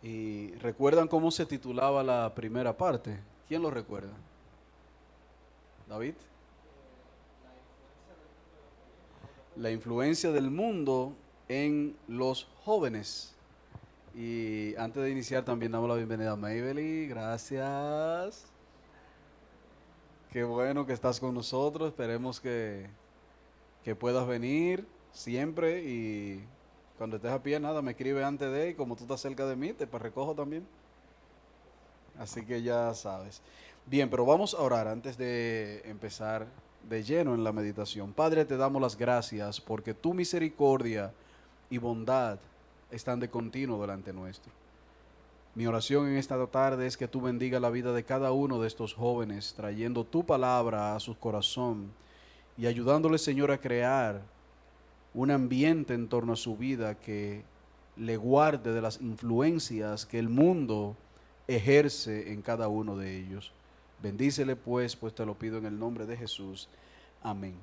¿Y recuerdan cómo se titulaba la primera parte? ¿Quién lo recuerda? ¿David? La influencia del mundo en los jóvenes. Y antes de iniciar también damos la bienvenida a Maybelly. Gracias. Qué bueno que estás con nosotros. Esperemos que puedas venir siempre y cuando estés a pie, nada, me escribe antes de y como tú estás cerca de mí, te recojo también. Así que ya sabes. Bien, pero vamos a orar antes de empezar de lleno en la meditación. Padre, te damos las gracias porque tu misericordia y bondad están de continuo delante nuestro. Mi oración en esta tarde es que tú bendiga la vida de cada uno de estos jóvenes, trayendo tu palabra a su corazón y ayudándoles, Señor, a crear un ambiente en torno a su vida que le guarde de las influencias que el mundo ejerce en cada uno de ellos. Bendícele pues te lo pido en el nombre de Jesús. Amén.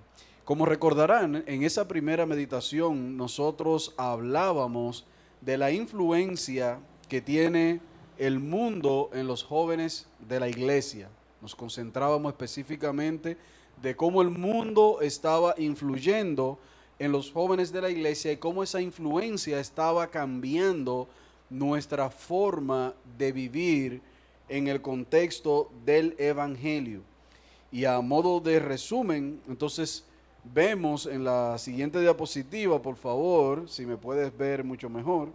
Como recordarán, en esa primera meditación nosotros hablábamos de la influencia que tiene el mundo en los jóvenes de la iglesia. Nos concentrábamos específicamente de cómo el mundo estaba influyendo en los jóvenes de la iglesia y cómo esa influencia estaba cambiando nuestra forma de vivir en el contexto del evangelio. Y a modo de resumen, entonces vemos en la siguiente diapositiva, por favor, si me puedes ver mucho mejor,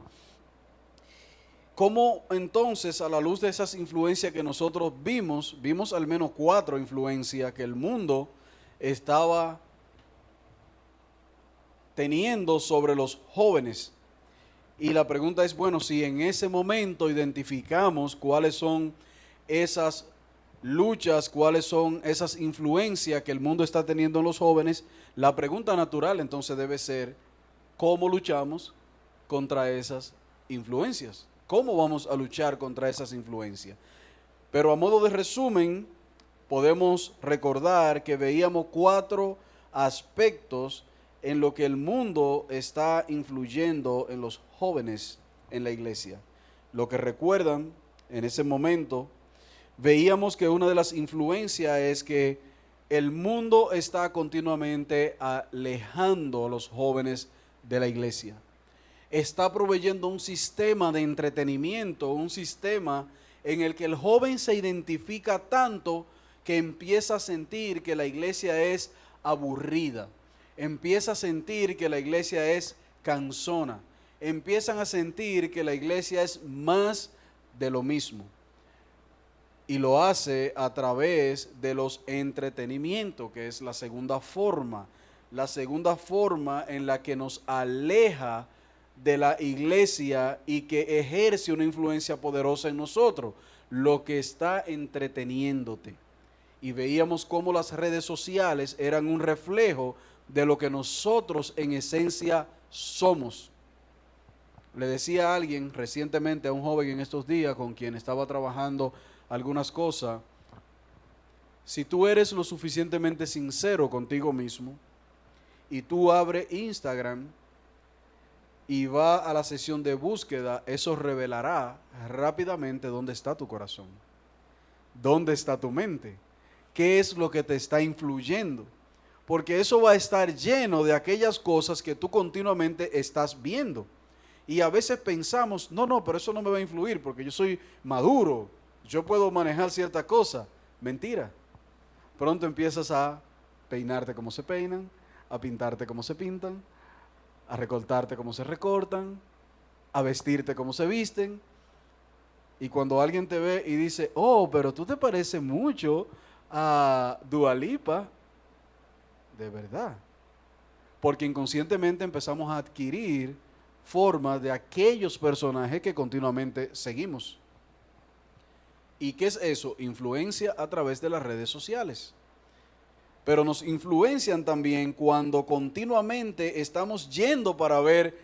cómo entonces a la luz de esas influencias que nosotros vimos al menos 4 influencias que el mundo estaba teniendo sobre los jóvenes. Y la pregunta es, bueno, si en ese momento identificamos cuáles son esas luchas, cuáles son esas influencias que el mundo está teniendo en los jóvenes, la pregunta natural entonces debe ser, ¿cómo luchamos contra esas influencias? ¿Cómo vamos a luchar contra esas influencias? Pero a modo de resumen, podemos recordar que veíamos 4 aspectos en lo que el mundo está influyendo en los jóvenes en la iglesia. Lo que recuerdan en ese momento, veíamos que una de las influencias es que el mundo está continuamente alejando a los jóvenes de la iglesia. Está proveyendo un sistema de entretenimiento, un sistema en el que el joven se identifica tanto que empieza a sentir que la iglesia es aburrida, empieza a sentir que la iglesia es cansona, empiezan a sentir que la iglesia es más de lo mismo. Y lo hace a través de los entretenimientos, que es la segunda forma en la que nos aleja de la iglesia y que ejerce una influencia poderosa en nosotros, lo que está entreteniéndote. Y veíamos cómo las redes sociales eran un reflejo de lo que nosotros en esencia somos. Le decía a alguien recientemente, a un joven en estos días con quien estaba trabajando algunas cosas, si tú eres lo suficientemente sincero contigo mismo y tú abres Instagram y va a la sesión de búsqueda, eso revelará rápidamente dónde está tu corazón, dónde está tu mente, qué es lo que te está influyendo. Porque eso va a estar lleno de aquellas cosas que tú continuamente estás viendo. Y a veces pensamos, no, no, pero eso no me va a influir porque yo soy maduro, yo puedo manejar cierta cosa. Mentira. Pronto empiezas a peinarte como se peinan, a pintarte como se pintan, a recortarte como se recortan, a vestirte como se visten. Y cuando alguien te ve y dice, oh, pero tú te pareces mucho a Dua Lipa, de verdad. Porque inconscientemente empezamos a adquirir formas de aquellos personajes que continuamente seguimos. ¿Y qué es eso? Influencia a través de las redes sociales. Pero nos influencian también cuando continuamente estamos yendo para ver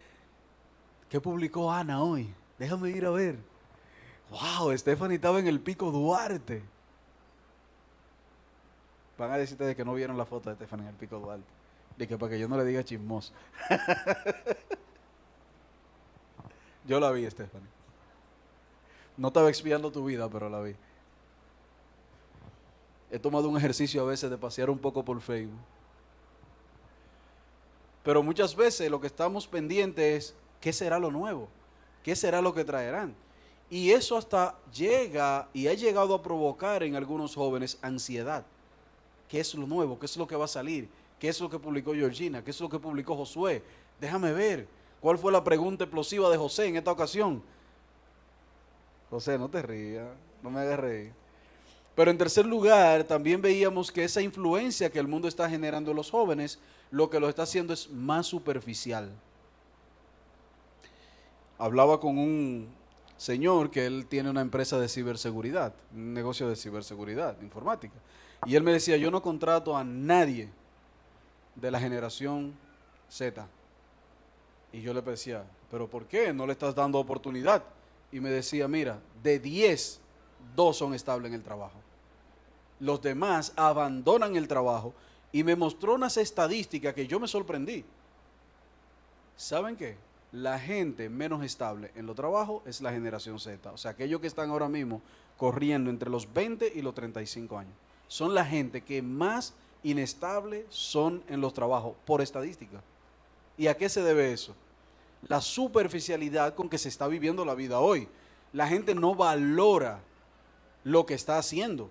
qué publicó Ana hoy. Déjame ir a ver. Wow, Stephanie estaba en el Pico Duarte. Van a decirte de que no vieron la foto de Stephanie en el Pico Duarte. De que para que yo no le diga chismoso. Yo la vi, Stephanie. No estaba expiando tu vida, pero la vi. He tomado un ejercicio a veces de pasear un poco por Facebook. Pero muchas veces lo que estamos pendientes es, ¿qué será lo nuevo? ¿Qué será lo que traerán? Y eso hasta llega y ha llegado a provocar en algunos jóvenes ansiedad. ¿Qué es lo nuevo? ¿Qué es lo que va a salir? ¿Qué es lo que publicó Georgina? ¿Qué es lo que publicó Josué? Déjame ver. ¿Cuál fue la pregunta explosiva de José en esta ocasión? José, no te rías, no me hagas reír. Pero en tercer lugar, también veíamos que esa influencia que el mundo está generando en los jóvenes, lo que lo está haciendo es más superficial. Hablaba con un señor que él tiene una empresa de ciberseguridad, un negocio de ciberseguridad informática. Y él me decía, yo no contrato a nadie de la generación Z. Y yo le decía, ¿pero por qué? No le estás dando oportunidad. Y me decía, mira, de 10, 2 son estables en el trabajo. Los demás abandonan el trabajo y me mostró unas estadísticas que yo me sorprendí. ¿Saben qué? La gente menos estable en los trabajos es la generación Z. O sea, aquellos que están ahora mismo corriendo entre los 20 y los 35 años. Son la gente que más inestable son en los trabajos, por estadística. ¿Y a qué se debe eso? La superficialidad con que se está viviendo la vida hoy. La gente no valora lo que está haciendo.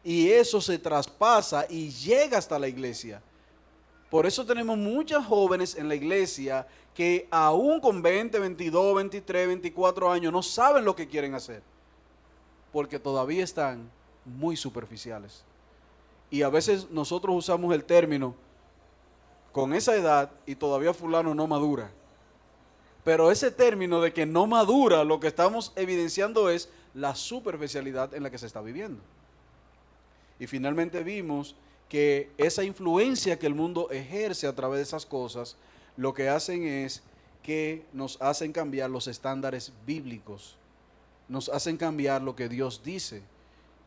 Y eso se traspasa y llega hasta la iglesia. Por eso tenemos muchas jóvenes en la iglesia que aún con 20, 22, 23, 24 años no saben lo que quieren hacer. Porque todavía están muy superficiales. Y a veces nosotros usamos el término con esa edad y todavía fulano no madura. Pero ese término de que no madura, lo que estamos evidenciando es la superficialidad en la que se está viviendo. Y finalmente vimos que esa influencia que el mundo ejerce a través de esas cosas, lo que hacen es que nos hacen cambiar los estándares bíblicos, nos hacen cambiar lo que Dios dice.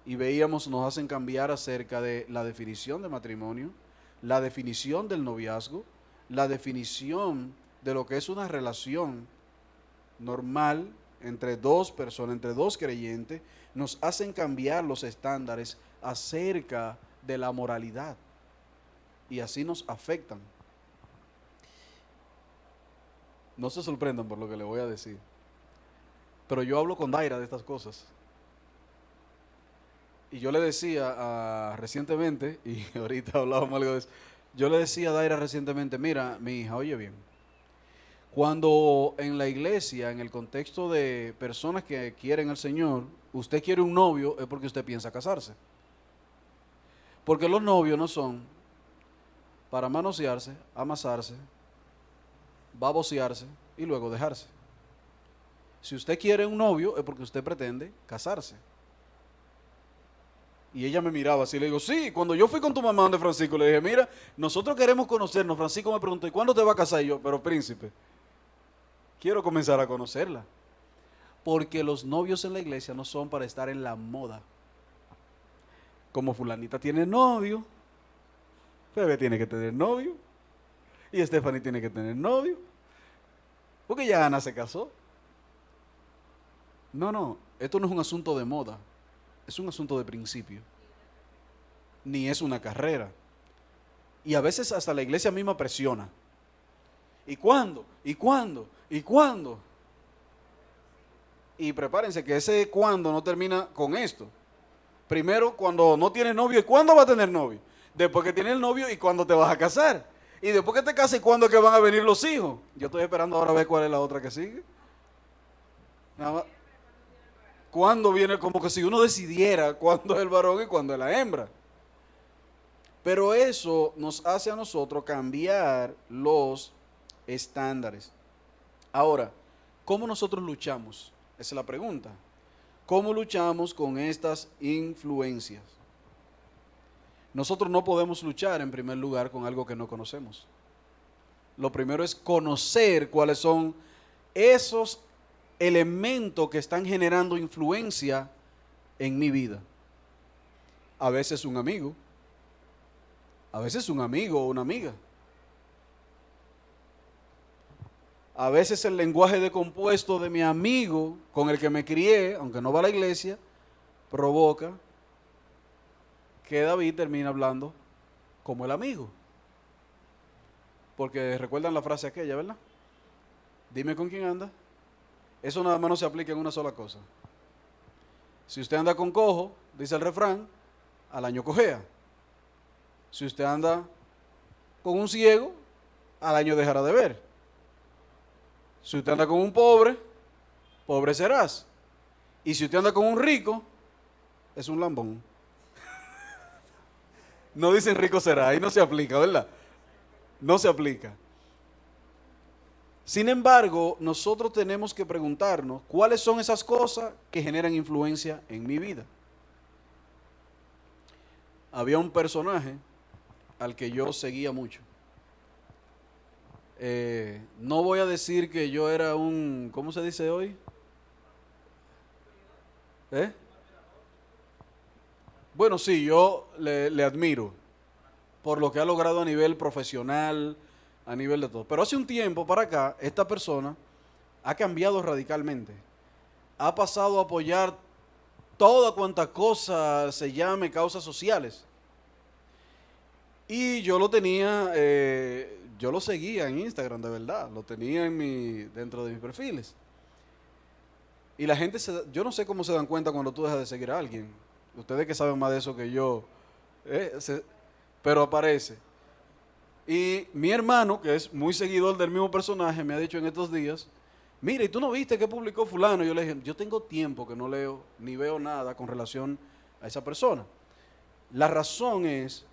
Y veíamos, nos hacen cambiar acerca de la definición de matrimonio, la definición del noviazgo, la definición de lo que es una relación normal entre dos personas, entre dos creyentes, nos hacen cambiar los estándares acerca de la moralidad y así nos afectan. No se sorprendan por lo que le voy a decir, pero yo hablo con Daira de estas cosas. Y yo le decía recientemente, y ahorita hablábamos algo de eso, yo le decía a Daira recientemente, mira, mi hija, oye bien, cuando en la iglesia, en el contexto de personas que quieren al Señor, usted quiere un novio, es porque usted piensa casarse. Porque los novios no son para manosearse, amasarse, babosearse y luego dejarse. Si usted quiere un novio, es porque usted pretende casarse. Y ella me miraba así, le digo, sí, cuando yo fui con tu mamá donde Francisco, le dije, mira, nosotros queremos conocernos. Francisco me preguntó, ¿y cuándo te vas a casar? Y yo, pero príncipe, quiero comenzar a conocerla. Porque los novios en la iglesia no son para estar en la moda. Como fulanita tiene novio, Febe tiene que tener novio, y Stephanie tiene que tener novio, porque ya Ana se casó. No, esto no es un asunto de moda, es un asunto de principio, ni es una carrera. Y a veces hasta la iglesia misma presiona. ¿Y cuándo? ¿Y cuándo? ¿Y cuándo? Y prepárense que ese cuándo no termina con esto. Primero, cuando no tienes novio, ¿y cuándo va a tener novio? Después que tienes el novio, ¿y cuándo te vas a casar? Y después que te cases, ¿cuándo es que van a venir los hijos? Yo estoy esperando ahora a ver cuál es la otra que sigue. Nada más. ¿Cuándo viene? Como que si uno decidiera cuándo es el varón y cuándo es la hembra. Pero eso nos hace a nosotros cambiar los estándares. Ahora, ¿cómo nosotros luchamos? Esa es la pregunta. ¿Cómo luchamos con estas influencias? Nosotros no podemos luchar en primer lugar con algo que no conocemos. Lo primero es conocer cuáles son esos elementos que están generando influencia en mi vida. A veces un amigo, o una amiga. A veces el lenguaje decompuesto de mi amigo con el que me crié, aunque no va a la iglesia, provoca que David termine hablando como el amigo. Porque recuerdan la frase aquella, ¿verdad? Dime con quién anda. Eso nada más no se aplica en una sola cosa. Si usted anda con cojo, dice el refrán, al año cojea. Si usted anda con un ciego, al año dejará de ver. Si usted anda con un pobre, pobre serás. Y si usted anda con un rico, es un lambón. No dicen rico será, ahí no se aplica, ¿verdad? No se aplica. Sin embargo, nosotros tenemos que preguntarnos cuáles son esas cosas que generan influencia en mi vida. Había un personaje al que yo seguía mucho. No voy a decir que yo era un, ¿cómo se dice hoy? ¿Eh? Bueno, sí, yo le admiro por lo que ha logrado a nivel profesional, a nivel de todo. Pero hace un tiempo para acá, esta persona ha cambiado radicalmente. Ha pasado a apoyar toda cuanta cosa se llame causas sociales. Y yo lo tenía, yo lo seguía en Instagram, de verdad. Lo tenía dentro de mis perfiles. Y la gente, yo no sé cómo se dan cuenta cuando tú dejas de seguir a alguien. Ustedes que saben más de eso que yo, pero aparece. Y mi hermano, que es muy seguidor del mismo personaje, me ha dicho en estos días, mira, ¿y tú no viste que publicó fulano? Yo le dije, yo tengo tiempo que no leo ni veo nada con relación a esa persona. La razón es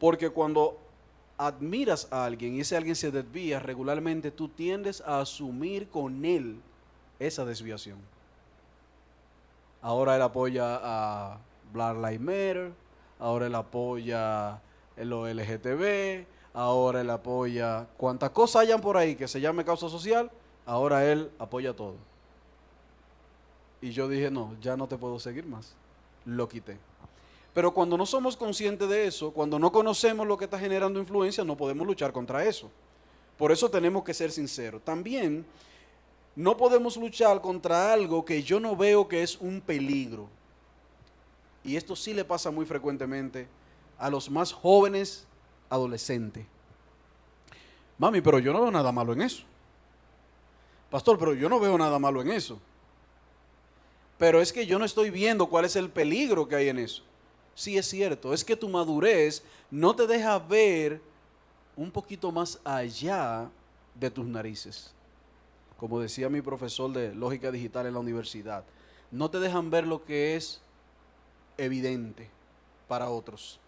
porque cuando admiras a alguien y ese alguien se desvía regularmente, tú tiendes a asumir con él esa desviación. Ahora él apoya a Black Lives Matter, ahora él apoya lo LGTB, ahora él apoya cuantas cosas hayan por ahí que se llame causa social, ahora él apoya todo. Y yo dije, no, ya no te puedo seguir más. Lo quité. Pero cuando no somos conscientes de eso, cuando no conocemos lo que está generando influencia, no podemos luchar contra eso. Por eso tenemos que ser sinceros. También no podemos luchar contra algo que yo no veo que es un peligro. Y esto sí le pasa muy frecuentemente a los más jóvenes adolescentes. Mami, pero yo no veo nada malo en eso. Pastor, pero yo no veo nada malo en eso. Pero es que yo no estoy viendo cuál es el peligro que hay en eso. Sí, es cierto, es que tu madurez no te deja ver un poquito más allá de tus narices. Como decía mi profesor de lógica digital en la universidad, no te dejan ver lo que es evidente para otros.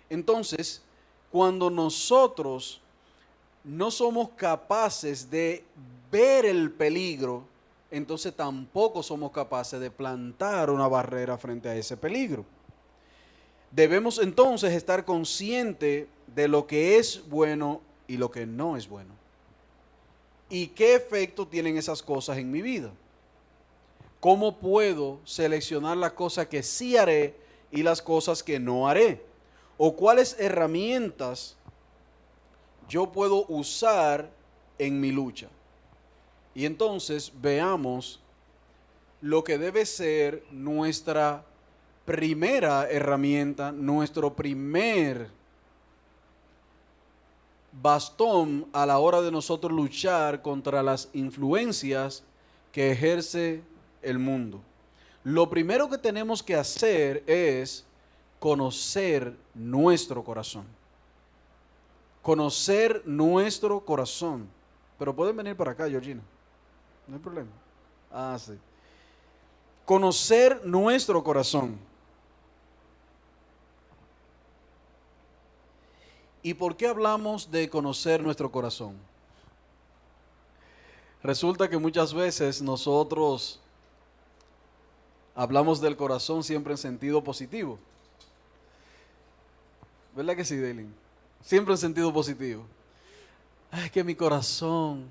Entonces, cuando nosotros no somos capaces de ver el peligro, entonces tampoco somos capaces de plantar una barrera frente a ese peligro. Debemos entonces estar conscientes de lo que es bueno y lo que no es bueno. ¿Y qué efecto tienen esas cosas en mi vida? ¿Cómo puedo seleccionar las cosas que sí haré y las cosas que no haré? ¿O cuáles herramientas yo puedo usar en mi lucha? Y entonces veamos lo que debe ser nuestra primera herramienta, nuestro primer bastón a la hora de nosotros luchar contra las influencias que ejerce el mundo. Lo primero que tenemos que hacer es conocer nuestro corazón. Conocer nuestro corazón. Pero pueden venir para acá, Georgina. No hay problema. Ah, sí. Conocer nuestro corazón. ¿Y por qué hablamos de conocer nuestro corazón? Resulta que muchas veces nosotros hablamos del corazón siempre en sentido positivo. ¿Verdad que sí, Daylin? Siempre en sentido positivo. Ay, que mi corazón.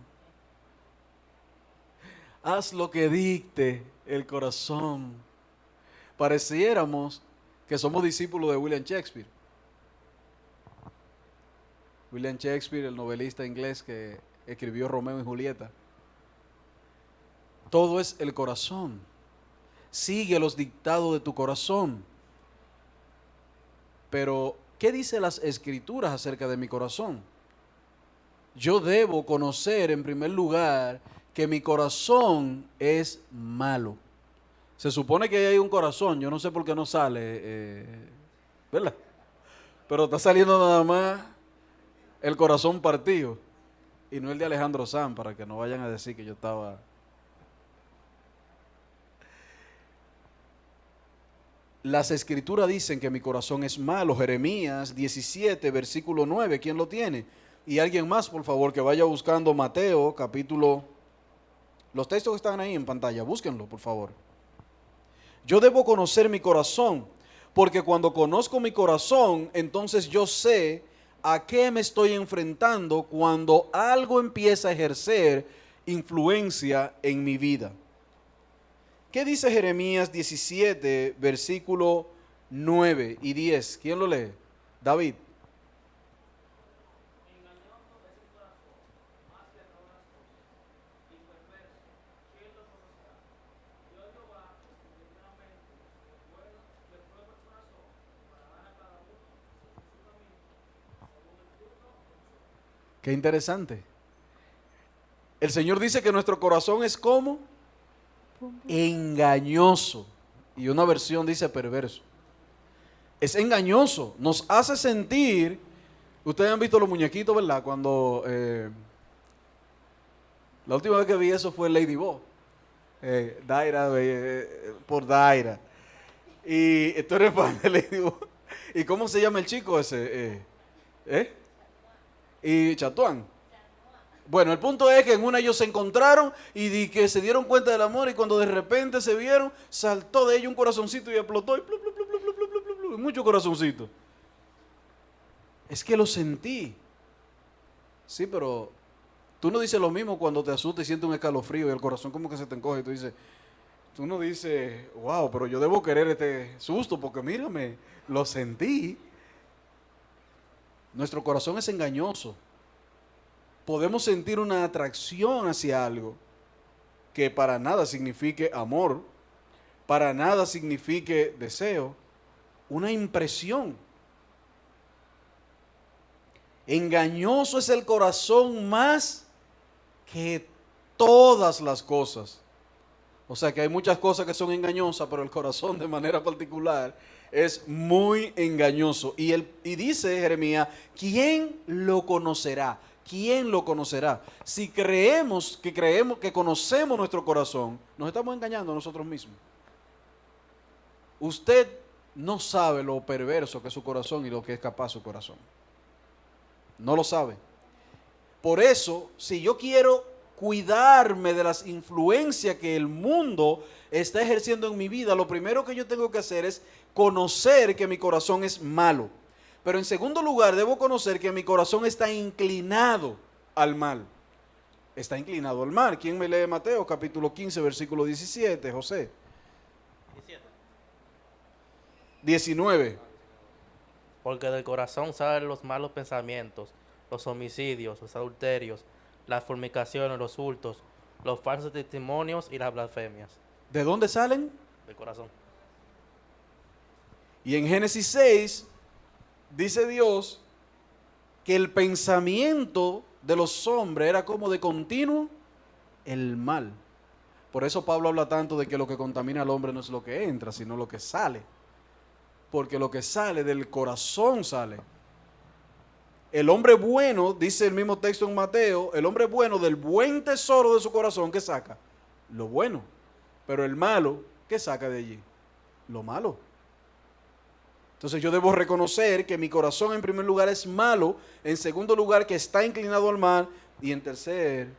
Haz lo que dicte el corazón. Pareciéramos que somos discípulos de William Shakespeare. William Shakespeare, el novelista inglés que escribió Romeo y Julieta. Todo es el corazón. Sigue los dictados de tu corazón. Pero, ¿qué dicen las Escrituras acerca de mi corazón? Yo debo conocer en primer lugar que mi corazón es malo. Se supone que hay un corazón, yo no sé por qué no sale, ¿verdad? Pero está saliendo nada más el corazón partido y no el de Alejandro Sanz, para que no vayan a decir que yo estaba... Las Escrituras dicen que mi corazón es malo. Jeremías 17, versículo 9, ¿quién lo tiene? Y alguien más, por favor, que vaya buscando Mateo, capítulo... Los textos que están ahí en pantalla, búsquenlo, por favor. Yo debo conocer mi corazón, porque cuando conozco mi corazón, entonces yo sé a qué me estoy enfrentando cuando algo empieza a ejercer influencia en mi vida. ¿Qué dice Jeremías 17, versículo 9 y 10? ¿Quién lo lee? David. Qué interesante. El Señor dice que nuestro corazón es como engañoso. Y una versión dice perverso. Es engañoso. Nos hace sentir. Ustedes han visto los muñequitos, ¿verdad? Cuando la última vez que vi eso fue Ladybug. Daira, por Daira. Y tú eres fan de Ladybug. ¿Y cómo se llama el chico ese? Y Chatuán. Bueno, el punto es que en una ellos se encontraron y que se dieron cuenta del amor, y cuando de repente se vieron, saltó de ellos un corazoncito y explotó y plu, plu, plu, plu, plu, plu, plu, plu, mucho corazoncito. Es que lo sentí. Sí, pero tú no dices lo mismo cuando te asustas y sientes un escalofrío y el corazón como que se te encoge y tú no dices, wow, pero yo debo querer este susto porque mírame, lo sentí. Nuestro corazón es engañoso. Podemos sentir una atracción hacia algo que para nada signifique amor, para nada signifique deseo, una impresión. Engañoso es el corazón más que todas las cosas. O sea que hay muchas cosas que son engañosas, pero el corazón de manera particular es muy engañoso. Y dice Jeremías, ¿quién lo conocerá? ¿Quién lo conocerá? Si creemos que conocemos nuestro corazón, nos estamos engañando a nosotros mismos. Usted no sabe lo perverso que es su corazón y lo que es capaz su corazón. No lo sabe. Por eso, si yo quiero cuidarme de las influencias que el mundo está ejerciendo en mi vida, lo primero que yo tengo que hacer es conocer que mi corazón es malo. Pero en segundo lugar, debo conocer que mi corazón está inclinado al mal. Está inclinado al mal. ¿Quién me lee Mateo capítulo 15, versículo 17, José? 19. Porque del corazón salen los malos pensamientos, los homicidios, los adulterios, las fornicaciones, los hurtos, los falsos testimonios y las blasfemias. ¿De dónde salen? Del corazón. Y en Génesis 6 dice Dios que el pensamiento de los hombres era como de continuo el mal. Por eso Pablo habla tanto de que lo que contamina al hombre no es lo que entra, sino lo que sale. Porque lo que sale del corazón sale. El hombre bueno, dice el mismo texto en Mateo, el hombre bueno del buen tesoro de su corazón, ¿qué saca? Lo bueno. Pero el malo, ¿qué saca de allí? Lo malo. Entonces yo debo reconocer que mi corazón en primer lugar es malo, en segundo lugar que está inclinado al mal, y en tercer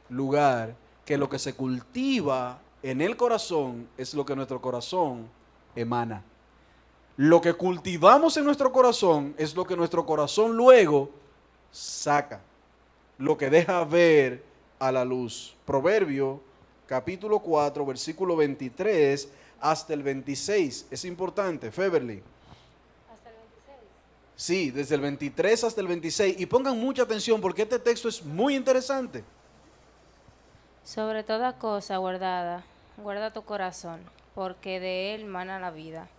lugar que lo que se cultiva en el corazón es lo que nuestro corazón emana. Lo que cultivamos en nuestro corazón es lo que nuestro corazón luego saca, lo que deja ver a la luz. Proverbio capítulo 4, versículo 23 hasta el 26. Es importante, Feverly. Hasta el 26. Sí, desde el 23 hasta el 26. Y pongan mucha atención porque este texto es muy interesante. Sobre toda cosa guardada, guarda tu corazón, porque de él mana la vida.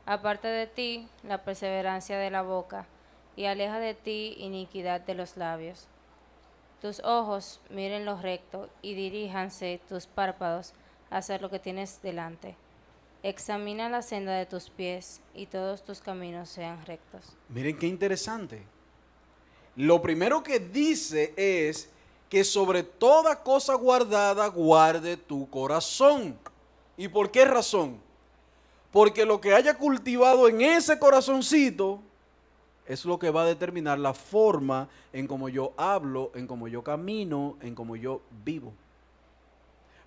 Aparte de ti la perseverancia de la boca, y aleja de ti iniquidad de los labios. Tus ojos miren lo recto, y diríjanse tus párpados a hacer lo que tienes delante. Examina la senda de tus pies, y todos tus caminos sean rectos. Miren qué interesante. Lo primero que dice es que sobre toda cosa guardada guarde tu corazón. ¿Y por qué razón? Porque lo que haya cultivado en ese corazoncito es lo que va a determinar la forma en cómo yo hablo, en cómo yo camino, en cómo yo vivo.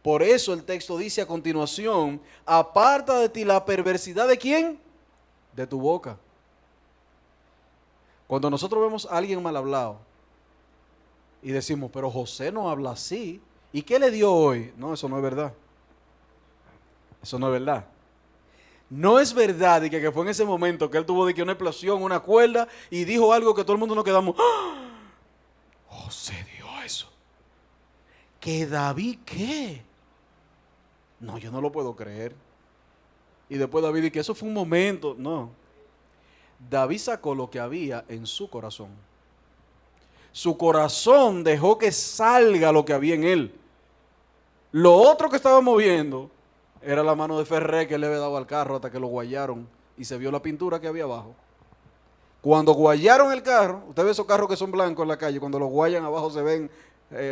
Por eso el texto dice a continuación, aparta de ti la perversidad ¿de quién? De tu boca. Cuando nosotros vemos a alguien mal hablado y decimos, pero José no habla así, ¿y qué le dio hoy? No, eso no es verdad. Eso no es verdad. No es verdad y que fue en ese momento que él tuvo de que una explosión, una cuerda y dijo algo que todo el mundo nos quedamos. ¡Ah! José dijo eso. ¿Que David qué? No, yo no lo puedo creer. Y después David dice que eso fue un momento. No. David sacó lo que había en su corazón. Su corazón dejó que salga lo que había en él. Lo otro que estaba moviendo era la mano de Ferré que le había dado al carro hasta que lo guayaron y se vio la pintura que había abajo. Cuando guayaron el carro, usted ve esos carros que son blancos en la calle, cuando los guayan abajo se ven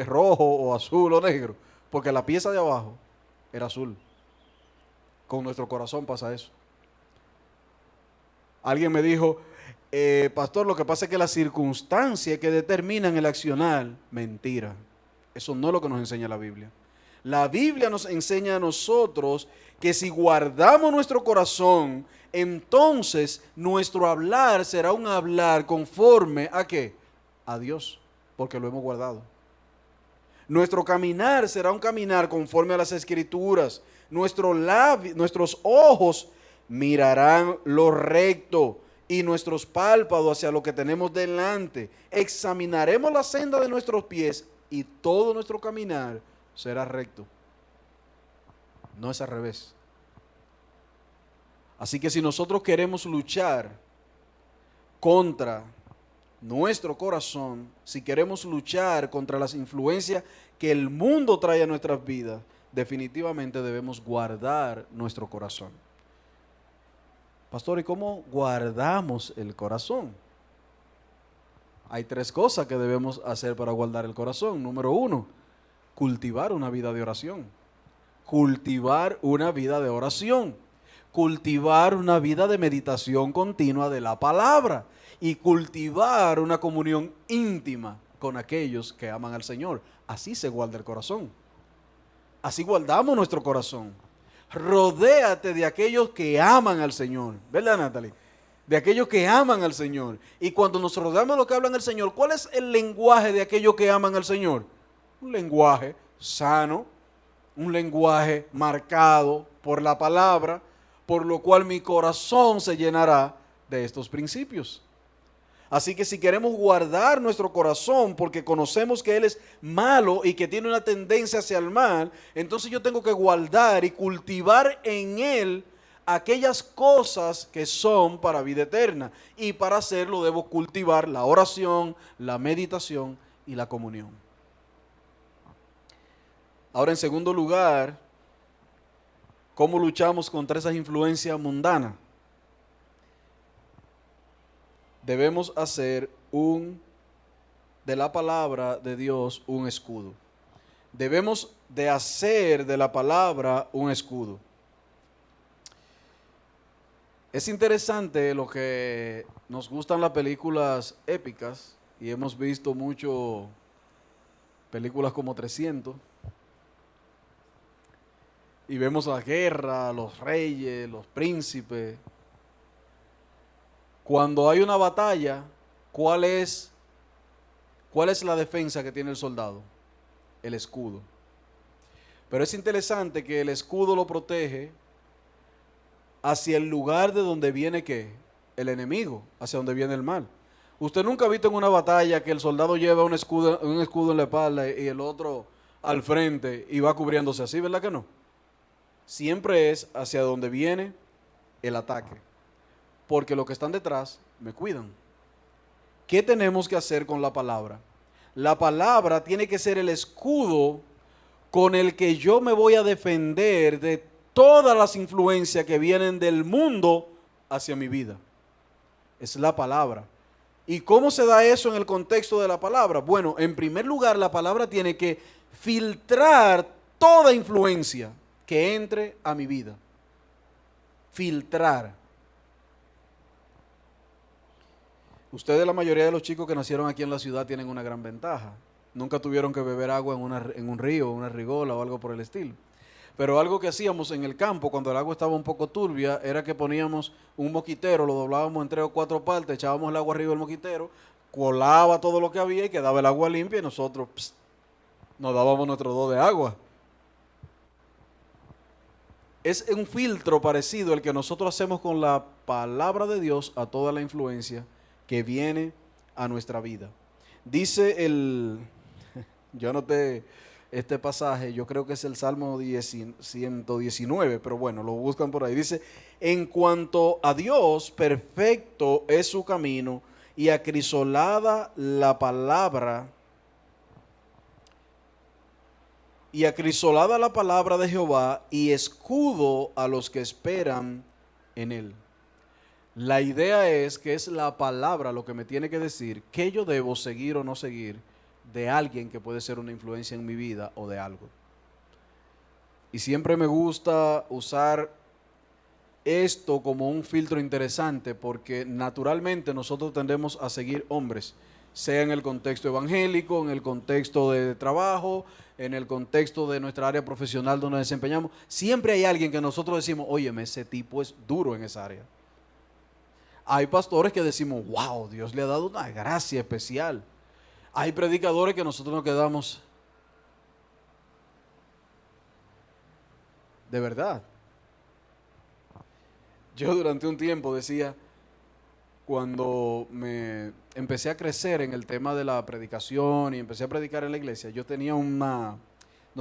rojo o azul o negro, porque la pieza de abajo era azul. Con nuestro corazón pasa eso. Alguien me dijo, pastor, lo que pasa es que las circunstancias que determinan el accionar, mentira. Eso no es lo que nos enseña la Biblia. La Biblia nos enseña a nosotros que si guardamos nuestro corazón, entonces nuestro hablar será un hablar conforme ¿a qué? A Dios, porque lo hemos guardado. Nuestro caminar será un caminar conforme a las Escrituras. Nuestros ojos mirarán lo recto y nuestros párpados hacia lo que tenemos delante. Examinaremos la senda de nuestros pies y todo nuestro caminar será recto. No es al revés. Así que si nosotros queremos luchar contra nuestro corazón, si queremos luchar contra las influencias que el mundo trae a nuestras vidas, definitivamente debemos guardar nuestro corazón. Pastor, ¿y cómo guardamos el corazón? Hay 3 cosas que debemos hacer para guardar el corazón. Número 1, cultivar una vida de oración. Cultivar una vida de oración. Cultivar una vida de meditación continua de la palabra. Y cultivar una comunión íntima con aquellos que aman al Señor. Así se guarda el corazón. Así guardamos nuestro corazón. Rodéate de aquellos que aman al Señor. ¿Verdad, Natalie? De aquellos que aman al Señor. Y cuando nos rodeamos de los que hablan al Señor, ¿cuál es el lenguaje de aquellos que aman al Señor? Un lenguaje sano, un lenguaje marcado por la palabra, por lo cual mi corazón se llenará de estos principios. Así que si queremos guardar nuestro corazón porque conocemos que Él es malo y que tiene una tendencia hacia el mal, entonces yo tengo que guardar y cultivar en Él aquellas cosas que son para vida eterna. Y para hacerlo debo cultivar la oración, la meditación y la comunión. Ahora, en segundo lugar, ¿cómo luchamos contra esas influencias mundanas? Debemos hacer de la palabra de Dios un escudo. Debemos de hacer de la palabra un escudo. Es interesante lo que nos gustan las películas épicas y hemos visto mucho películas como 300 y vemos la guerra, los reyes, los príncipes. Cuando hay una batalla, ¿cuál es la defensa que tiene el soldado? El escudo. Pero es interesante que el escudo lo protege hacia el lugar de donde viene ¿qué? el enemigo, hacia donde viene el mal. Usted nunca ha visto en una batalla que el soldado lleva un escudo en la espalda y el otro al frente y va cubriéndose así, ¿verdad que no? Siempre es hacia donde viene el ataque, porque los que están detrás me cuidan. ¿Qué tenemos que hacer con la palabra? La palabra tiene que ser el escudo con el que yo me voy a defender de todas las influencias que vienen del mundo hacia mi vida. Es la palabra. ¿Y cómo se da eso en el contexto de la palabra? Bueno, en primer lugar, la palabra tiene que filtrar toda influencia que entre a mi vida. Filtrar. Ustedes, la mayoría de los chicos que nacieron aquí en la ciudad, tienen una gran ventaja. Nunca tuvieron que beber agua en un río, una rigola o algo por el estilo. Pero algo que hacíamos en el campo cuando el agua estaba un poco turbia era que poníamos un moquitero, lo doblábamos en 3 o 4 partes, echábamos el agua arriba del moquitero, colaba todo lo que había y quedaba el agua limpia y nosotros nos dábamos nuestro do de agua. Es un filtro parecido al que nosotros hacemos con la palabra de Dios a toda la influencia que viene a nuestra vida. Dice yo anoté este pasaje, yo creo que es el Salmo 119, pero bueno, lo buscan por ahí. Dice, en cuanto a Dios, perfecto es su camino y acrisolada la palabra de Jehová y escudo a los que esperan en él. La idea es que es la palabra lo que me tiene que decir qué yo debo seguir o no seguir de alguien que puede ser una influencia en mi vida o de algo. Y siempre me gusta usar esto como un filtro interesante porque naturalmente nosotros tendemos a seguir hombres, sea en el contexto evangélico, en el contexto de trabajo, en el contexto de nuestra área profesional donde nos desempeñamos. Siempre hay alguien que nosotros decimos, óyeme, ese tipo es duro en esa área. Hay pastores que decimos, wow, Dios le ha dado una gracia especial. Hay predicadores que nosotros nos quedamos, de verdad. Yo durante un tiempo decía, cuando me empecé a crecer en el tema de la predicación y empecé a predicar en la iglesia, yo tenía no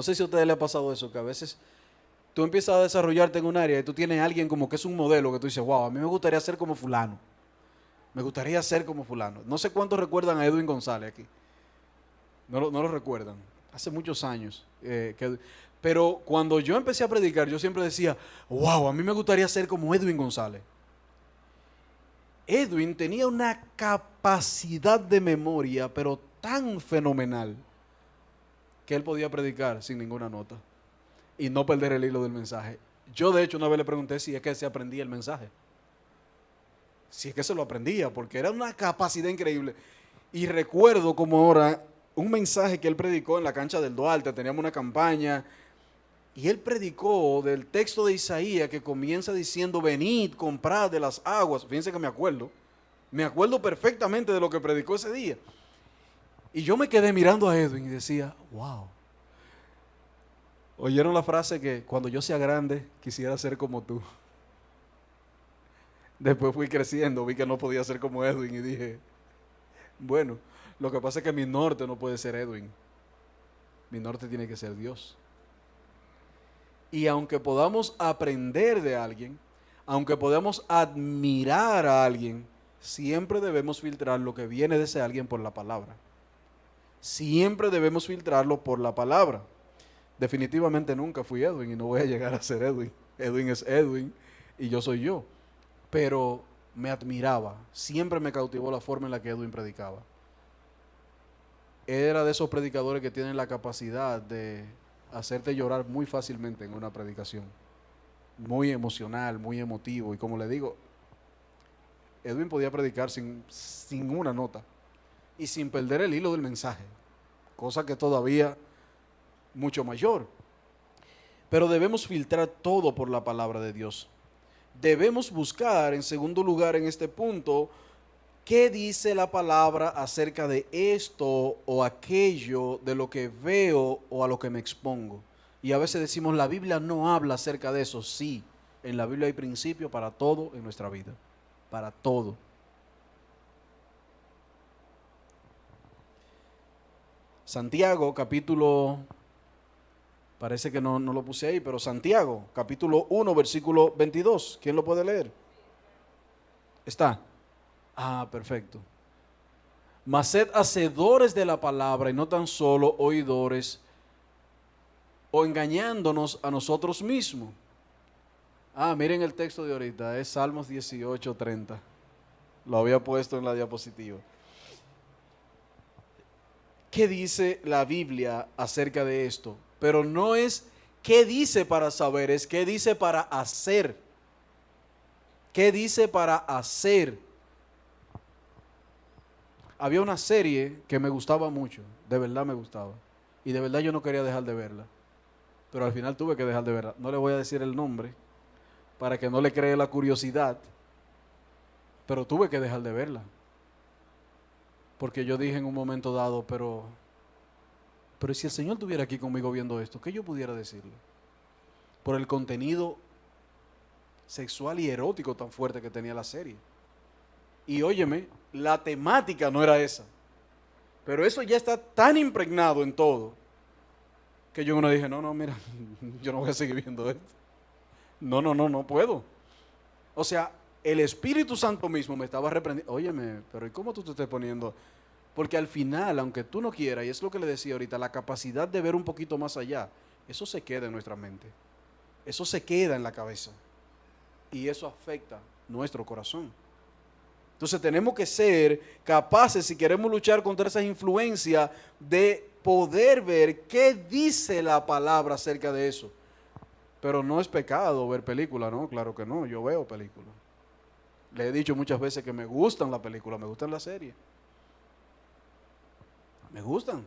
sé si a ustedes les ha pasado eso, que a veces tú empiezas a desarrollarte en un área y tú tienes a alguien como que es un modelo que tú dices, wow, a mí me gustaría ser como fulano. Me gustaría ser como fulano. No sé cuántos recuerdan a Edwin González aquí. No lo recuerdan. Hace muchos años. Pero cuando yo empecé a predicar, yo siempre decía, wow, a mí me gustaría ser como Edwin González. Edwin tenía una capacidad de memoria, pero tan fenomenal, que él podía predicar sin ninguna nota y no perder el hilo del mensaje. Yo, de hecho, una vez le pregunté si es que se aprendía el mensaje. Si es que se lo aprendía, porque era una capacidad increíble. Y recuerdo como ahora un mensaje que él predicó en la cancha del Duarte, teníamos una campaña, y él predicó del texto de Isaías que comienza diciendo, venid, comprad de las aguas. Fíjense que me acuerdo perfectamente de lo que predicó ese día. Y yo me quedé mirando a Edwin y decía, wow. ¿Oyeron la frase que cuando yo sea grande quisiera ser como tú? Después fui creciendo, vi que no podía ser como Edwin y dije, bueno, lo que pasa es que mi norte no puede ser Edwin. Mi norte tiene que ser Dios. Y aunque podamos aprender de alguien, aunque podamos admirar a alguien, siempre debemos filtrar lo que viene de ese alguien por la palabra. Siempre debemos filtrarlo por la palabra. Definitivamente nunca fui Edwin y no voy a llegar a ser Edwin. Edwin es Edwin y yo soy yo. Pero me admiraba, siempre me cautivó la forma en la que Edwin predicaba. Era de esos predicadores que tienen la capacidad de hacerte llorar muy fácilmente en una predicación. Muy emocional, muy emotivo. Y como le digo, Edwin podía predicar sin una nota y sin perder el hilo del mensaje, cosa que todavía mucho mayor. Pero debemos filtrar todo por la palabra de Dios. Debemos buscar, en segundo lugar, en este punto, qué dice la palabra acerca de esto o aquello, de lo que veo o a lo que me expongo. Y a veces decimos, la Biblia no habla acerca de eso. Sí, en la Biblia hay principio para todo en nuestra vida. para todo. Santiago, capítulo, parece que no lo puse ahí, pero Santiago, capítulo 1, versículo 22. ¿Quién lo puede leer? ¿Está? Ah, perfecto. Mas sed hacedores de la palabra y no tan solo oidores, o engañándonos a nosotros mismos. Ah, miren el texto de ahorita, es Salmos 18:30. Lo había puesto en la diapositiva. ¿Qué dice la Biblia acerca de esto? Pero no es qué dice para saber, es qué dice para hacer. ¿Qué dice para hacer? Había una serie que me gustaba mucho, de verdad me gustaba. Y de verdad yo no quería dejar de verla. Pero al final tuve que dejar de verla. No le voy a decir el nombre para que no le cree la curiosidad. Pero tuve que dejar de verla. Porque yo dije en un momento dado, pero si el Señor estuviera aquí conmigo viendo esto, ¿qué yo pudiera decirle? Por el contenido sexual y erótico tan fuerte que tenía la serie. Y óyeme, la temática no era esa. Pero eso ya está tan impregnado en todo, que yo no dije, no, mira, yo no voy a seguir viendo esto. No puedo. O sea, el Espíritu Santo mismo me estaba reprendiendo. Óyeme, pero ¿y cómo tú te estás poniendo? Porque al final, aunque tú no quieras, y es lo que le decía ahorita, la capacidad de ver un poquito más allá, eso se queda en nuestra mente. Eso se queda en la cabeza. Y eso afecta nuestro corazón. Entonces tenemos que ser capaces, si queremos luchar contra esas influencias, de poder ver qué dice la palabra acerca de eso. Pero no es pecado ver películas, ¿no? Claro que no, yo veo películas. Le he dicho muchas veces que me gustan las películas, me gustan las series. Me gustan.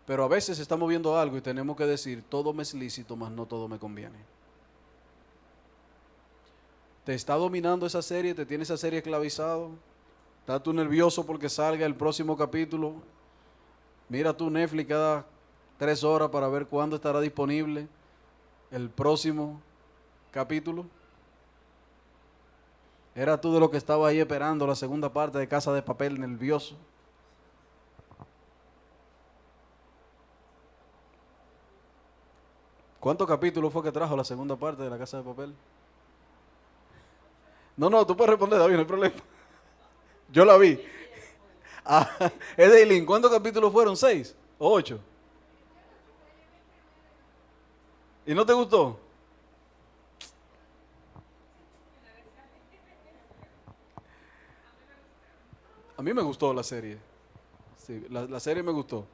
Pero a veces estamos viendo algo y tenemos que decir, todo me es lícito, mas no todo me conviene. ¿Te está dominando esa serie? ¿Te tiene esa serie esclavizado? ¿Estás tú nervioso porque salga el próximo capítulo? Mira tú Netflix cada 3 horas para ver cuándo estará disponible el próximo capítulo. ¿Era tú de lo que estaba ahí esperando la segunda parte de Casa de Papel, nervioso? ¿Cuántos capítulos fue que trajo la segunda parte de la Casa de Papel? No, tú puedes responder, David, no hay problema. Yo la vi. Ah, Edeilín, ¿cuántos capítulos fueron? ¿6 o 8? ¿Y no te gustó? A mí me gustó la serie. Sí, la serie me gustó.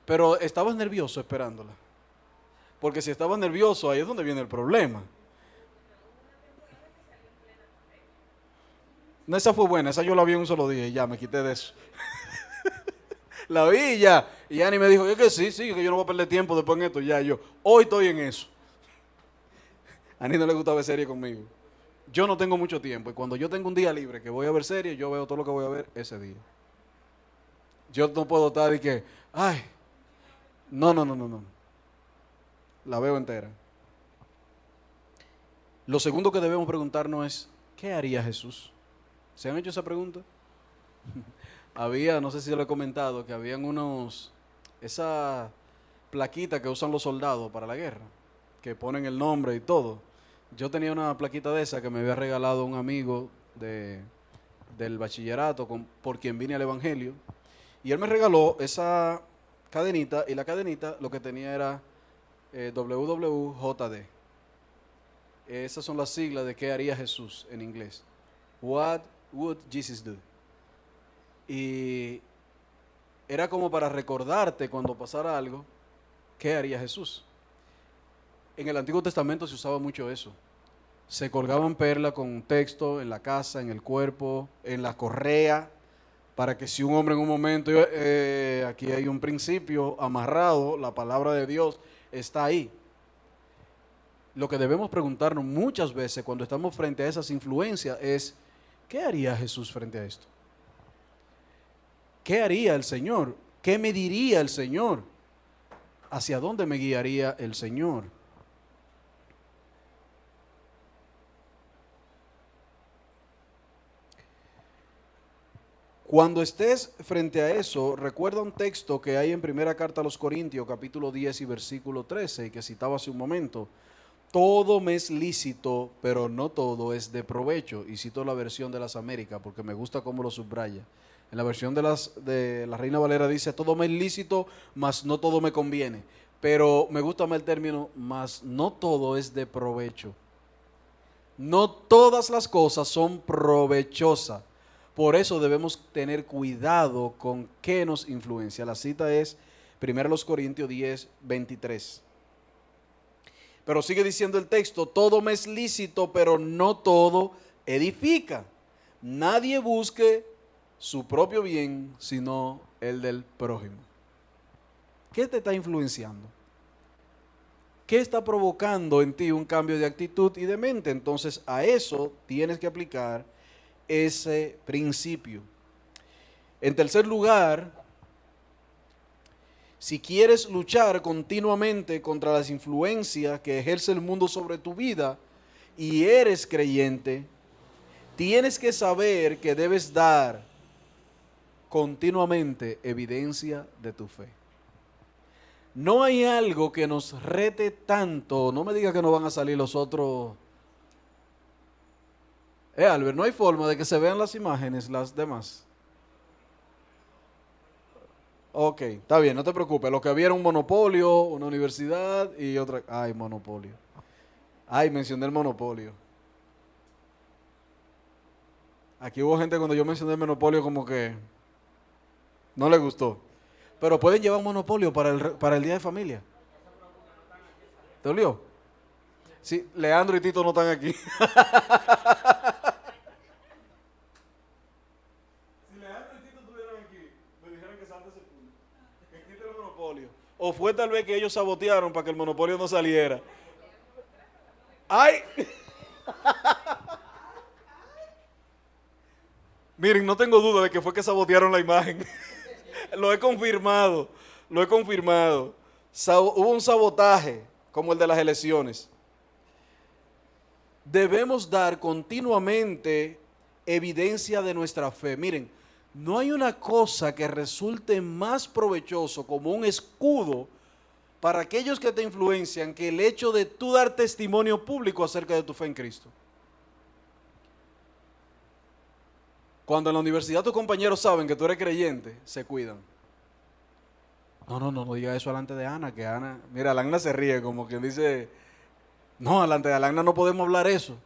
Pero estabas nervioso esperándola. Porque si estabas nervioso, ahí es donde viene el problema. No, esa fue buena, esa yo la vi en un solo día y ya me quité de eso. La vi y ya. Y Ani me dijo, que sí, que yo no voy a perder tiempo después en esto. Ya yo, hoy estoy en eso. A Ani no le gusta ver serie conmigo. Yo no tengo mucho tiempo y cuando yo tengo un día libre que voy a ver serie, yo veo todo lo que voy a ver ese día. Yo no puedo estar y que, ay, no. La veo entera. Lo segundo que debemos preguntarnos es, ¿qué haría Jesús? ¿Se han hecho esa pregunta? Había, no sé si lo he comentado, que habían esa plaquita que usan los soldados para la guerra, que ponen el nombre y todo. Yo tenía una plaquita de esa que me había regalado un amigo del bachillerato por quien vine al Evangelio, y él me regaló esa cadenita, y la cadenita lo que tenía era WWJD. Esas son las siglas de qué haría Jesús en inglés. What would Jesus do? Y era como para recordarte cuando pasara algo, ¿qué haría Jesús? En el Antiguo Testamento se usaba mucho eso. Se colgaban perlas con texto en la casa, en el cuerpo, en la correa, para que si un hombre en un momento, aquí hay un principio amarrado, la palabra de Dios está ahí. Lo que debemos preguntarnos muchas veces cuando estamos frente a esas influencias es, ¿qué haría Jesús frente a esto? ¿Qué haría el Señor? ¿Qué me diría el Señor? ¿Hacia dónde me guiaría el Señor? Cuando estés frente a eso, recuerda un texto que hay en primera carta a los Corintios, capítulo 10 y versículo 13, que citaba hace un momento. Todo me es lícito, pero no todo es de provecho. Y cito la versión de las Américas, porque me gusta cómo lo subraya. En la versión de la Reina Valera dice, todo me es lícito, mas no todo me conviene. Pero me gusta más el término, mas no todo es de provecho. No todas las cosas son provechosas. Por eso debemos tener cuidado con qué nos influencia. La cita es 1 Corintios 10, 23. Pero sigue diciendo el texto, todo me es lícito, pero no todo edifica. Nadie busque su propio bien, sino el del prójimo. ¿Qué te está influenciando? ¿Qué está provocando en ti un cambio de actitud y de mente? Entonces a eso tienes que aplicar ese principio. En tercer lugar, si quieres luchar continuamente contra las influencias que ejerce el mundo sobre tu vida y eres creyente, tienes que saber que debes dar continuamente evidencia de tu fe. No hay algo que nos rete tanto, no me digas que no van a salir los otros. Albert, no hay forma de que se vean las imágenes, las demás. Ok, está bien, no te preocupes. Lo que había era un monopolio, una universidad y otra. Ay, monopolio. Ay, mencioné el monopolio. Aquí hubo gente cuando yo mencioné el monopolio como que no le gustó. Pero pueden llevar un monopolio para el día de familia. ¿Te dolió? Sí, Leandro y Tito no están aquí. O fue tal vez que ellos sabotearon para que el monopolio no saliera. ¡Ay! Miren, no tengo duda de que fue que sabotearon la imagen. Lo he confirmado, lo he confirmado. Hubo un sabotaje como el de las elecciones. Debemos dar continuamente evidencia de nuestra fe. Miren, no hay una cosa que resulte más provechoso como un escudo para aquellos que te influencian que el hecho de tú dar testimonio público acerca de tu fe en Cristo. Cuando en la universidad tus compañeros saben que tú eres creyente, se cuidan. No diga eso delante de Ana, que Ana, mira, Ana se ríe como quien dice, no, delante de Ana no podemos hablar eso.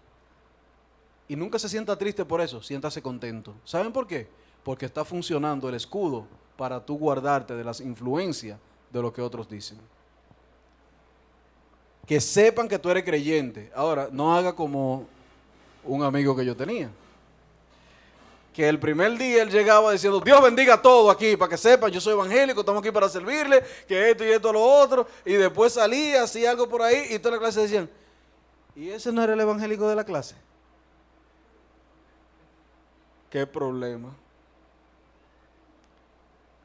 Y nunca se sienta triste por eso, siéntase contento. ¿Saben por qué? Porque está funcionando el escudo para tú guardarte de las influencias de lo que otros dicen. Que sepan que tú eres creyente. Ahora, no haga como un amigo que yo tenía. Que el primer día él llegaba diciendo, Dios bendiga todo aquí, para que sepan, yo soy evangélico, estamos aquí para servirle, que esto y esto, lo otro. Y después salía, hacía algo por ahí y toda la clase decían, ¿y ese no era el evangélico de la clase? ¿Qué problema?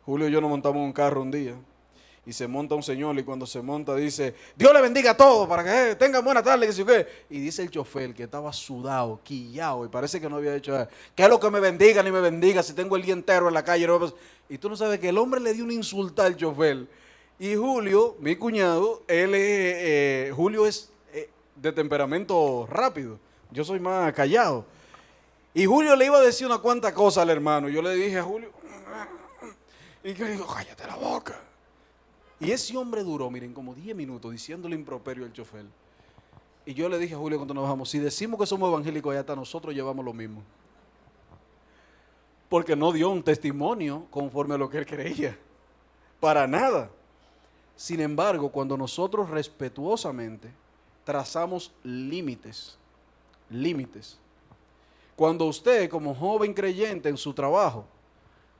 Julio y yo nos montamos en un carro un día y se monta un señor y cuando se monta dice, Dios le bendiga a todos para que tengan buena tarde, que si qué. Y dice el chofer que estaba sudado, quillado y parece que no había hecho nada. ¿Qué es lo que me bendiga ni me bendiga si tengo el día entero en la calle? Y tú no sabes que el hombre le dio una insulta al chofer. Y Julio, mi cuñado, Julio es de temperamento rápido. Yo soy más callado. Y Julio le iba a decir una cuanta cosa al hermano. Yo le dije a Julio, y que dijo, cállate la boca. Y ese hombre duró, miren, como 10 minutos diciéndole improperio al chofer. Y yo le dije a Julio cuando nos bajamos, si decimos que somos evangélicos, allá hasta nosotros llevamos lo mismo. Porque no dio un testimonio conforme a lo que él creía. Para nada. Sin embargo, cuando nosotros respetuosamente trazamos límites, cuando usted como joven creyente en su trabajo,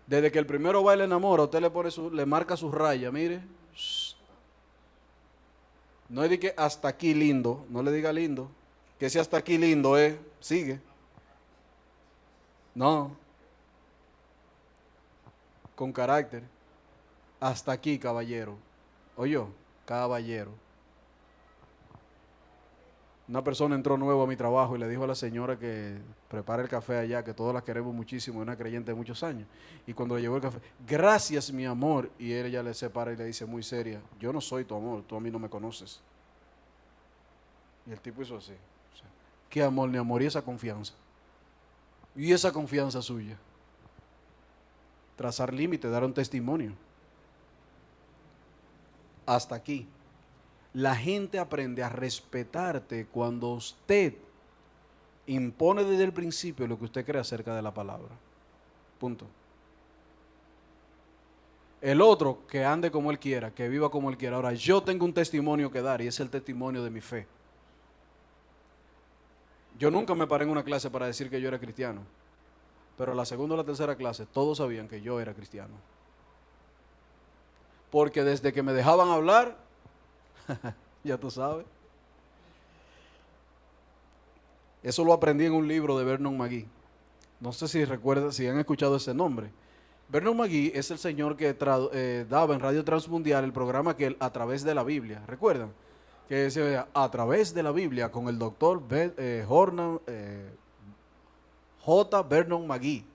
desde que el primero va y le enamora, usted le marca sus rayas, mire. No es de que hasta aquí lindo, no le diga lindo, que si hasta aquí lindo sigue. No. Con carácter. Hasta aquí, caballero. Oye, caballero. Una persona entró nuevo a mi trabajo y le dijo a la señora que prepare el café allá, que todos la queremos muchísimo, es una creyente de muchos años. Y cuando le llegó el café, gracias mi amor, y ella le separa y le dice muy seria, yo no soy tu amor, tú a mí no me conoces. Y el tipo hizo así. O sea, ¿qué amor ni amor? Y esa confianza. Y esa confianza suya. Trazar límites, dar un testimonio. Hasta aquí. La gente aprende a respetarte cuando usted impone desde el principio lo que usted cree acerca de la palabra. Punto. El otro, que ande como él quiera, que viva como él quiera. Ahora, yo tengo un testimonio que dar y es el testimonio de mi fe. Yo nunca me paré en una clase para decir que yo era cristiano, pero la segunda o la tercera clase todos sabían que yo era cristiano. Porque desde que me dejaban hablar, ya tú sabes. Eso lo aprendí en un libro de Vernon McGee. No sé si recuerdan, si han escuchado ese nombre. Vernon McGee es el señor que daba en Radio Transmundial el programa que A Través de la Biblia. ¿Recuerdan? Que decía A Través de la Biblia con el doctor J. Vernon McGee.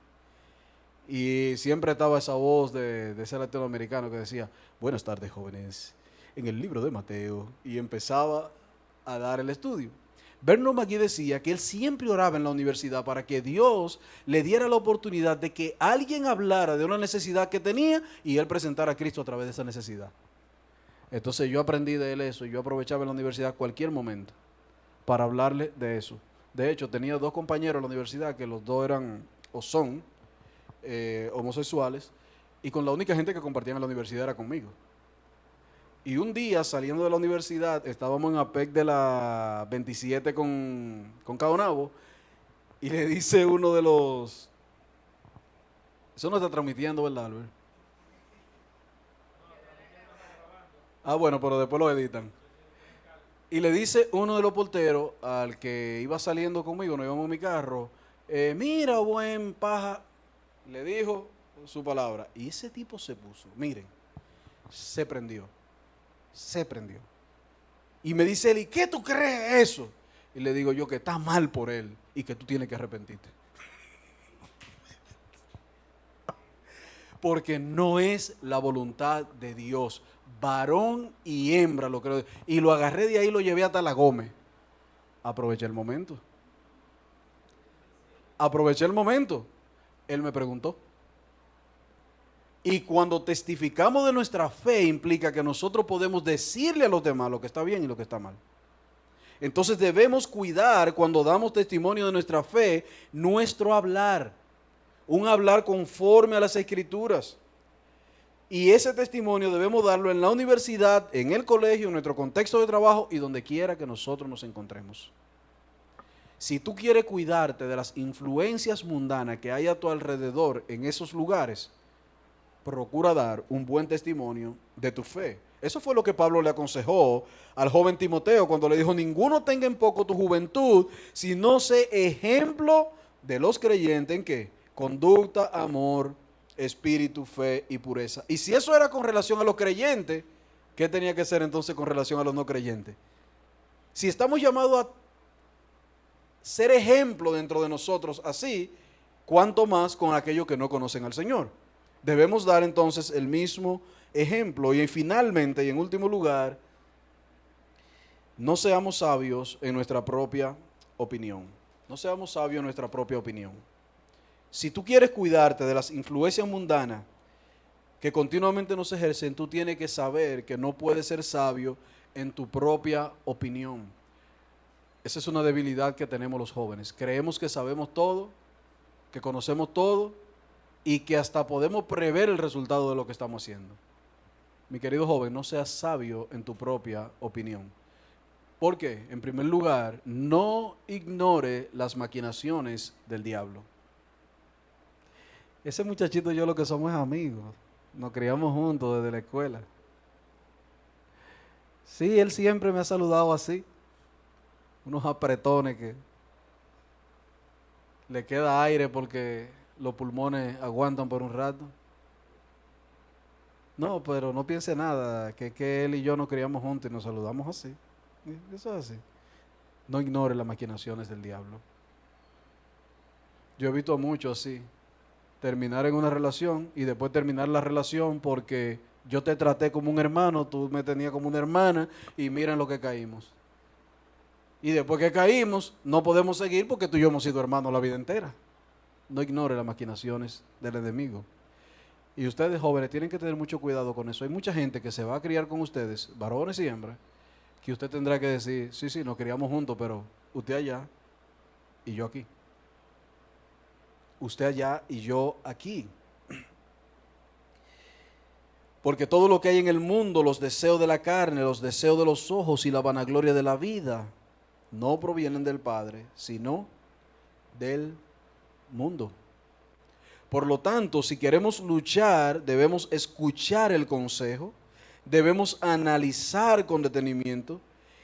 Y siempre estaba esa voz de ese latinoamericano que decía, buenas tardes jóvenes, en el libro de Mateo. Y empezaba a dar el estudio. Vernon McGee decía que él siempre oraba en la universidad para que Dios le diera la oportunidad de que alguien hablara de una necesidad que tenía y él presentara a Cristo a través de esa necesidad. Entonces yo aprendí de él eso y yo aprovechaba en la universidad cualquier momento para hablarle de eso. De hecho, tenía dos compañeros en la universidad que los dos eran o son homosexuales y con la única gente que compartían en la universidad era conmigo. Y un día, saliendo de la universidad, estábamos en APEC de la 27 con Caonabo, y le dice uno de los... Eso no está transmitiendo, ¿verdad, Albert? Ah, bueno, pero después lo editan. Y le dice uno de los porteros al que iba saliendo conmigo, nos íbamos en mi carro, mira, buen paja, le dijo su palabra. Y ese tipo se puso, miren, se prendió. Y me dice él, ¿y qué tú crees eso? Y le digo yo que está mal por él y que tú tienes que arrepentirte. Porque no es la voluntad de Dios. Varón y hembra lo creo. Y lo agarré de ahí y lo llevé hasta la Gómez. Aproveché el momento. Él me preguntó. Y cuando testificamos de nuestra fe implica que nosotros podemos decirle a los demás lo que está bien y lo que está mal. Entonces debemos cuidar cuando damos testimonio de nuestra fe, nuestro hablar. Un hablar conforme a las Escrituras. Y ese testimonio debemos darlo en la universidad, en el colegio, en nuestro contexto de trabajo y donde quiera que nosotros nos encontremos. Si tú quieres cuidarte de las influencias mundanas que hay a tu alrededor en esos lugares, procura dar un buen testimonio de tu fe. Eso fue lo que Pablo le aconsejó al joven Timoteo cuando le dijo, ninguno tenga en poco tu juventud, sino sé ejemplo de los creyentes en qué, conducta, amor, espíritu, fe y pureza. Y si eso era con relación a los creyentes, ¿qué tenía que ser entonces con relación a los no creyentes? Si estamos llamados a ser ejemplo dentro de nosotros así, ¿cuánto más con aquellos que no conocen al Señor? Debemos dar entonces el mismo ejemplo. Y finalmente, y en último lugar, no seamos sabios en nuestra propia opinión. No seamos sabios en nuestra propia opinión. Si tú quieres cuidarte de las influencias mundanas que continuamente nos ejercen, tú tienes que saber que no puedes ser sabio en tu propia opinión. Esa es una debilidad que tenemos los jóvenes. Creemos que sabemos todo, que conocemos todo y que hasta podemos prever el resultado de lo que estamos haciendo. Mi querido joven, no seas sabio en tu propia opinión. ¿Por qué? En primer lugar, no ignore las maquinaciones del diablo. Ese muchachito y yo lo que somos es amigos. Nos criamos juntos desde la escuela. Sí, él siempre me ha saludado así. Unos apretones que le queda aire porque los pulmones aguantan por un rato. No, pero no piense nada, que él y yo nos criamos juntos y nos saludamos así. Eso es así. No ignore las maquinaciones del diablo. Yo he visto a muchos así, terminar en una relación y después terminar la relación porque yo te traté como un hermano, tú me tenías como una hermana y miren lo que caímos. Y después que caímos, no podemos seguir porque tú y yo hemos sido hermanos la vida entera. No ignore las maquinaciones del enemigo. Y ustedes jóvenes tienen que tener mucho cuidado con eso. Hay mucha gente que se va a criar con ustedes, varones y hembras, que usted tendrá que decir, sí, sí, nos criamos juntos, pero usted allá y yo aquí. Usted allá y yo aquí. Porque todo lo que hay en el mundo, los deseos de la carne, los deseos de los ojos y la vanagloria de la vida, no provienen del Padre, sino del mundo. Por lo tanto, si queremos luchar, debemos escuchar el consejo, debemos analizar con detenimiento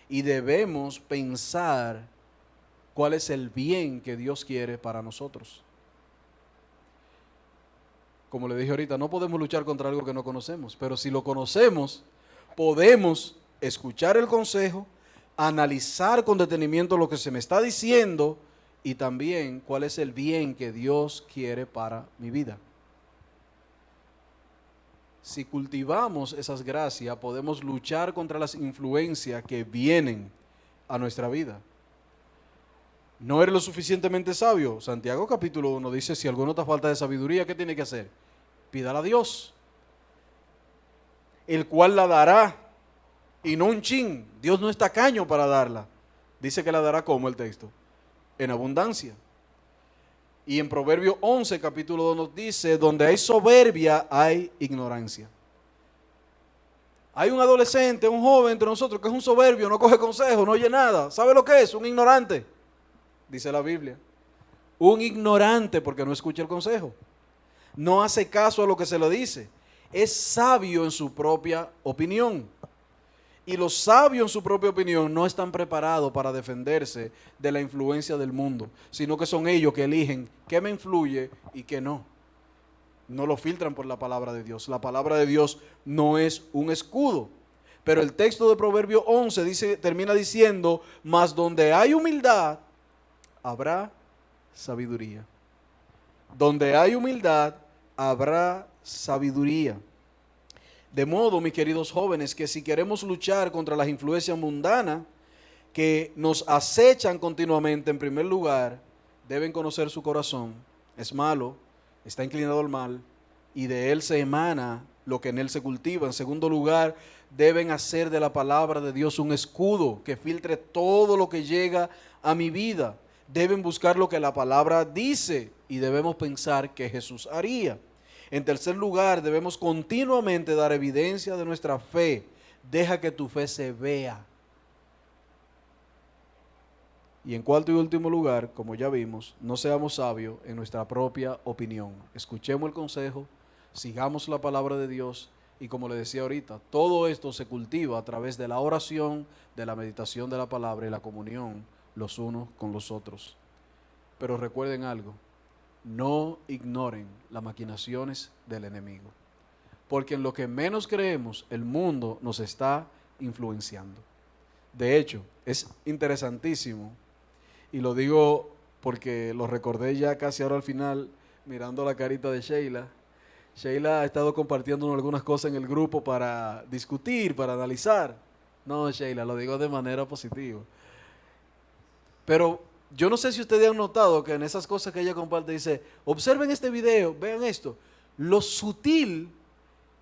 y debemos pensar cuál es el bien que Dios quiere para nosotros. Como le dije ahorita, no podemos luchar contra algo que no conocemos, pero si lo conocemos, podemos escuchar el consejo, analizar con detenimiento lo que se me está diciendo y también cuál es el bien que Dios quiere para mi vida. Si cultivamos esas gracias, podemos luchar contra las influencias que vienen a nuestra vida. ¿No eres lo suficientemente sabio? Santiago capítulo 1 dice, si alguno te falta de sabiduría, ¿qué tiene que hacer? Pídala a Dios, el cual la dará, y no un chin. Dios no es tacaño para darla. Dice que la dará como el texto, en abundancia. Y en Proverbio 11, capítulo 2 nos dice, donde hay soberbia, hay ignorancia. Hay un adolescente, un joven entre nosotros que es un soberbio, no coge consejo, no oye nada. ¿Sabe lo que es? Un ignorante, dice la Biblia. Un ignorante porque no escucha el consejo. No hace caso a lo que se le dice. Es sabio en su propia opinión. Y los sabios en su propia opinión no están preparados para defenderse de la influencia del mundo, sino que son ellos que eligen qué me influye y qué no. No lo filtran por la palabra de Dios. La palabra de Dios no es un escudo. Pero el texto de Proverbio 11 termina diciendo, mas donde hay humildad, habrá sabiduría. Donde hay humildad, habrá sabiduría. De modo, mis queridos jóvenes, que si queremos luchar contra las influencias mundanas que nos acechan continuamente, en primer lugar, deben conocer su corazón. Es malo, está inclinado al mal, y de él se emana lo que en él se cultiva. En segundo lugar, deben hacer de la palabra de Dios un escudo que filtre todo lo que llega a mi vida. Deben buscar lo que la palabra dice y debemos pensar que Jesús haría. En tercer lugar, debemos continuamente dar evidencia de nuestra fe. Deja que tu fe se vea. Y en cuarto y último lugar, como ya vimos, no seamos sabios en nuestra propia opinión. Escuchemos el consejo, sigamos la palabra de Dios y como le decía ahorita, todo esto se cultiva a través de la oración, de la meditación de la palabra y la comunión los unos con los otros. Pero recuerden algo. No ignoren las maquinaciones del enemigo, porque en lo que menos creemos, el mundo nos está influenciando. De hecho, es interesantísimo, y lo digo porque lo recordé ya casi ahora al final, mirando la carita de Sheila. Sheila ha estado compartiendo algunas cosas en el grupo para discutir, para analizar. No, Sheila, lo digo de manera positiva. Pero yo no sé si ustedes han notado que en esas cosas que ella comparte dice, observen este video, vean esto, lo sutil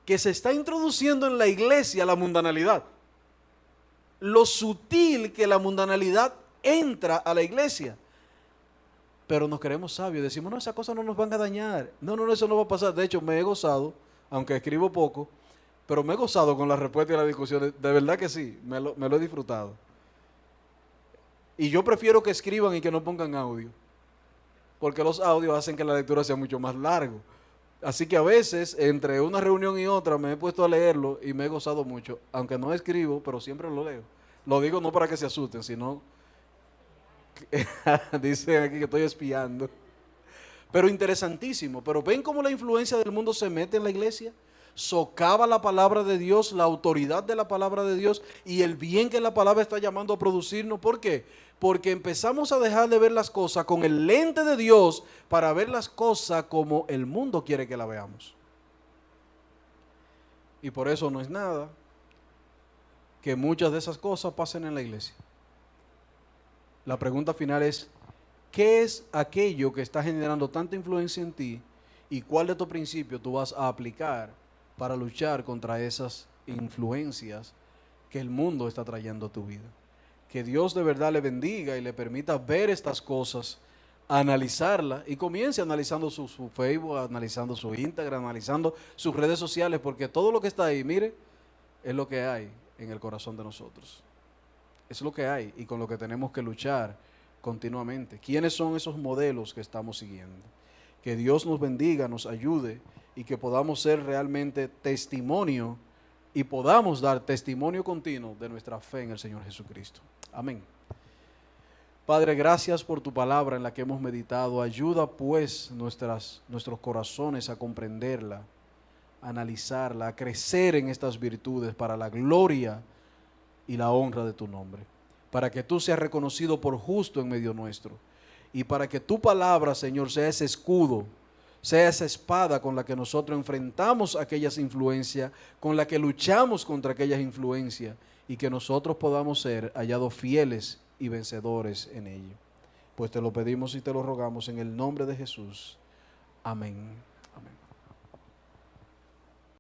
que se está introduciendo en la iglesia la mundanalidad. Lo sutil que la mundanalidad entra a la iglesia. Pero nos creemos sabios, decimos, no, esas cosas no nos van a dañar. No, eso no va a pasar. De hecho, me he gozado, aunque escribo poco, pero me he gozado con la respuesta y las discusiones. De verdad que sí, me lo he disfrutado. Y yo prefiero que escriban y que no pongan audio, porque los audios hacen que la lectura sea mucho más largo. Así que a veces, entre una reunión y otra, me he puesto a leerlo y me he gozado mucho, aunque no escribo, pero siempre lo leo. Lo digo no para que se asusten, sino que dicen aquí que estoy espiando. Pero interesantísimo. Pero ven cómo la influencia del mundo se mete en la iglesia. socava la palabra de Dios, la autoridad de la palabra de Dios y el bien que la palabra está llamando a producirnos. ¿Por qué? Porque empezamos a dejar de ver las cosas con el lente de Dios para ver las cosas como el mundo quiere que la veamos. Y por eso no es nada que muchas de esas cosas pasen en la iglesia. La pregunta final es, ¿qué es aquello que está generando tanta influencia en ti y cuál de tus principios tú vas a aplicar para luchar contra esas influencias que el mundo está trayendo a tu vida? Que Dios de verdad le bendiga y le permita ver estas cosas, analizarlas y comience analizando su Facebook, analizando su Instagram, analizando sus redes sociales, porque todo lo que está ahí, mire, es lo que hay en el corazón de nosotros. Es lo que hay y con lo que tenemos que luchar continuamente. ¿Quiénes son esos modelos que estamos siguiendo? Que Dios nos bendiga, nos ayude y que podamos ser realmente testimonio y podamos dar testimonio continuo de nuestra fe en el Señor Jesucristo. Amén. Padre, gracias por tu palabra en la que hemos meditado. Ayuda pues nuestros corazones a comprenderla, a analizarla, a crecer en estas virtudes para la gloria y la honra de tu nombre, para que tú seas reconocido por justo en medio nuestro y para que tu palabra, Señor, sea ese escudo, sea esa espada con la que nosotros enfrentamos aquellas influencias, con la que luchamos contra aquellas influencias y que nosotros podamos ser hallados fieles y vencedores en ello. Pues te lo pedimos y te lo rogamos en el nombre de Jesús. Amén. Amén.